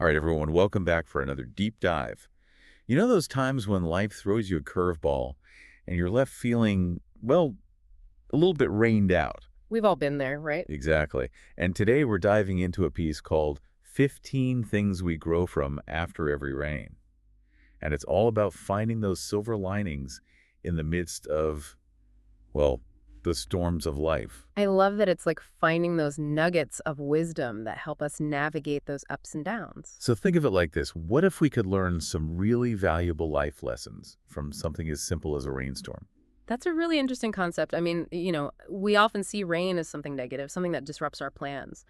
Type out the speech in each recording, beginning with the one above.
All right, everyone, welcome back for another deep dive. You know those times when life throws you a curveball and you're left feeling, well, a little bit rained out? We've all been there, right? Exactly. And today we're diving into a piece called 15 Things We Grow From After Every Rain. And it's all about finding those silver linings in the midst of, well, the storms of life. I love that it's like finding those nuggets of wisdom that help us navigate those ups and downs. So think of it like this. What if we could learn some really valuable life lessons from something as simple as a rainstorm? That's a really interesting concept. I mean, we often see rain as something negative, something that disrupts our plans.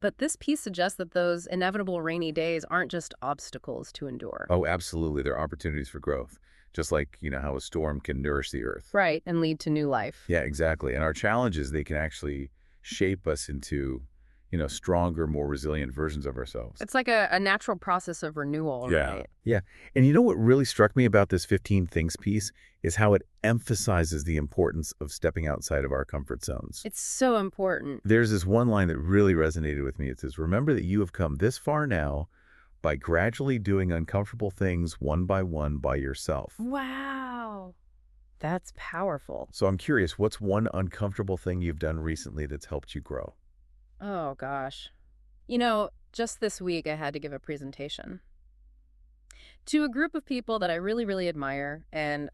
But this piece suggests that those inevitable rainy days aren't just obstacles to endure. Oh, absolutely. There are opportunities for growth, just like, how a storm can nourish the earth. Right, and lead to new life. Yeah, exactly. And our challenges, they can actually shape us into, stronger, more resilient versions of ourselves. It's like a natural process of renewal, Yeah. right? Yeah. And you know what really struck me about this 15 things piece is how it emphasizes the importance of stepping outside of our comfort zones. It's so important. There's this one line that really resonated with me. It says, remember that you have come this far now by gradually doing uncomfortable things one by yourself. Wow. That's powerful. So I'm curious, what's one uncomfortable thing you've done recently that's helped you grow? Oh, gosh. Just this week I had to give a presentation to a group of people that I really, really admire, and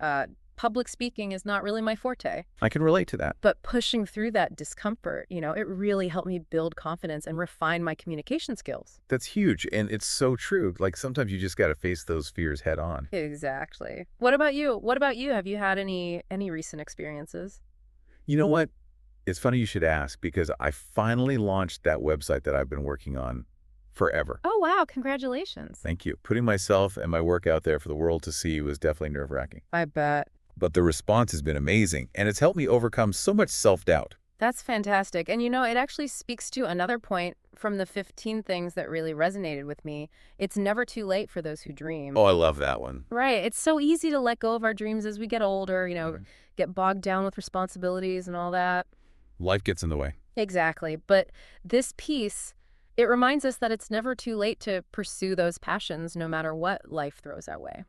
public speaking is not really my forte. I can relate to that. But pushing through that discomfort, it really helped me build confidence and refine my communication skills. That's huge, and it's so true. Like, sometimes you just got to face those fears head on. Exactly. What about you? What about you? Have you had any recent experiences? You know what? It's funny you should ask because I finally launched that website that I've been working on forever. Oh, wow. Congratulations. Thank you. Putting myself and my work out there for the world to see was definitely nerve-wracking. I bet. But the response has been amazing, and it's helped me overcome so much self-doubt. That's fantastic. And it actually speaks to another point from the 15 things that really resonated with me. It's never too late for those who dream. Oh, I love that one. Right. It's so easy to let go of our dreams as we get older, Mhm. get bogged down with responsibilities and all that. Life gets in the way. Exactly. But this piece, it reminds us that it's never too late to pursue those passions no matter what life throws our way.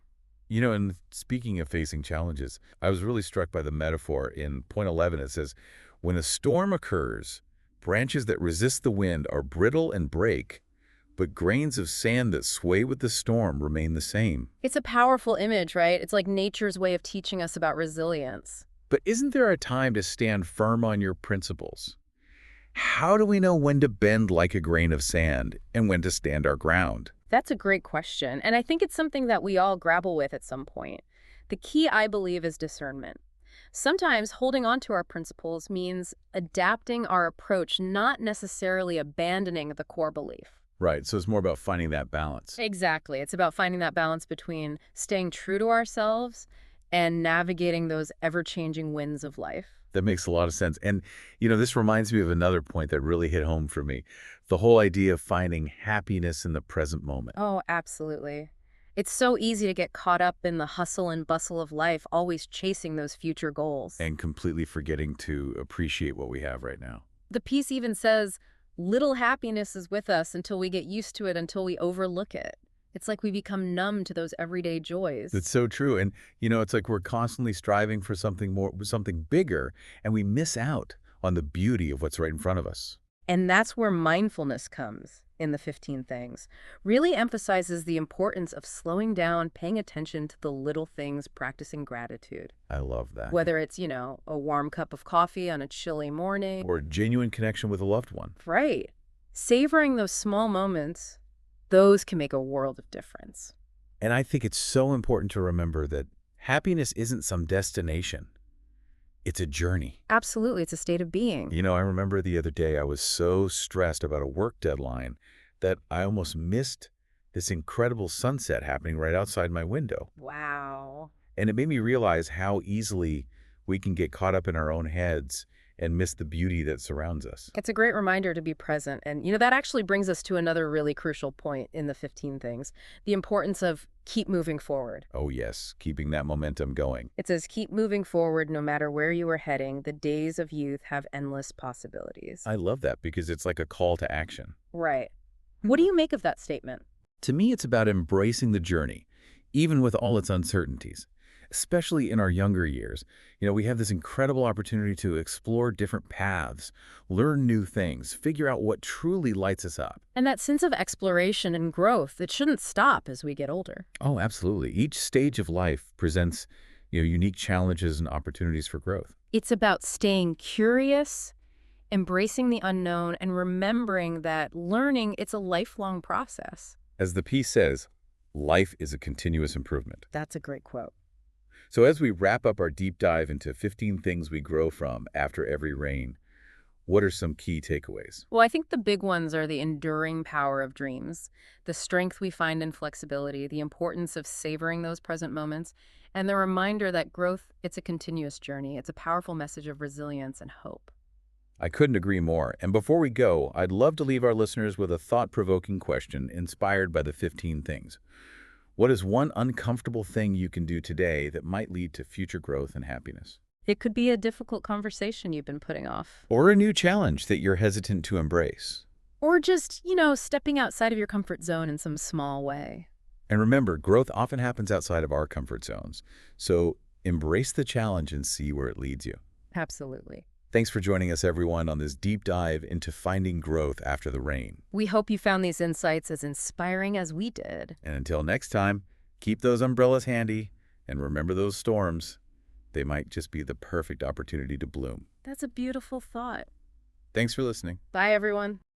And speaking of facing challenges, I was really struck by the metaphor in point 11. It says, when a storm occurs, branches that resist the wind are brittle and break, but grains of sand that sway with the storm remain the same. It's a powerful image, right? It's like nature's way of teaching us about resilience. But isn't there a time to stand firm on your principles? How do we know when to bend like a grain of sand and when to stand our ground? That's a great question, and I think it's something that we all grapple with at some point. The key, I believe, is discernment. Sometimes holding on to our principles means adapting our approach, not necessarily abandoning the core belief. Right, so it's more about finding that balance. Exactly. It's about finding that balance between staying true to ourselves and navigating those ever-changing winds of life. That makes a lot of sense. And, this reminds me of another point that really hit home for me. The whole idea of finding happiness in the present moment. Oh, absolutely. It's so easy to get caught up in the hustle and bustle of life, always chasing those future goals. And completely forgetting to appreciate what we have right now. The piece even says, little happiness is with us until we get used to it, until we overlook it. It's like we become numb to those everyday joys. That's so true. And, it's like we're constantly striving for something more, something bigger, and we miss out on the beauty of what's right in front of us. And that's where mindfulness comes in the 15 things. Really emphasizes the importance of slowing down, paying attention to the little things, practicing gratitude. I love that. Whether it's, a warm cup of coffee on a chilly morning. Or genuine connection with a loved one. Right. Savoring those small moments, those can make a world of difference. And I think it's so important to remember that happiness isn't some destination. It's a journey. Absolutely. It's a state of being. I remember the other day I was so stressed about a work deadline that I almost missed this incredible sunset happening right outside my window. Wow. And it made me realize how easily we can get caught up in our own heads and miss the beauty that surrounds us. It's a great reminder to be present. And, that actually brings us to another really crucial point in the 15 things, the importance of keep moving forward. Oh, yes, keeping that momentum going. It says, keep moving forward no matter where you are heading. The days of youth have endless possibilities. I love that because it's like a call to action. Right. What do you make of that statement? To me, it's about embracing the journey, even with all its uncertainties. Especially in our younger years, we have this incredible opportunity to explore different paths, learn new things, figure out what truly lights us up. And that sense of exploration and growth, it shouldn't stop as we get older. Oh, absolutely. Each stage of life presents, unique challenges and opportunities for growth. It's about staying curious, embracing the unknown, and remembering that learning, it's a lifelong process. As the piece says, life is a continuous improvement. That's a great quote. So as we wrap up our deep dive into 15 things we grow from after every rain, what are some key takeaways? Well, I think the big ones are the enduring power of dreams, the strength we find in flexibility, the importance of savoring those present moments, and the reminder that growth, it's a continuous journey. It's a powerful message of resilience and hope. I couldn't agree more. And before we go, I'd love to leave our listeners with a thought-provoking question inspired by the 15 things. What is one uncomfortable thing you can do today that might lead to future growth and happiness? It could be a difficult conversation you've been putting off. Or a new challenge that you're hesitant to embrace? Or just, stepping outside of your comfort zone in some small way. And remember, growth often happens outside of our comfort zones. So embrace the challenge and see where it leads you. Absolutely. Thanks for joining us, everyone, on this deep dive into finding growth after the rain. We hope you found these insights as inspiring as we did. And until next time, keep those umbrellas handy and remember those storms. They might just be the perfect opportunity to bloom. That's a beautiful thought. Thanks for listening. Bye, everyone.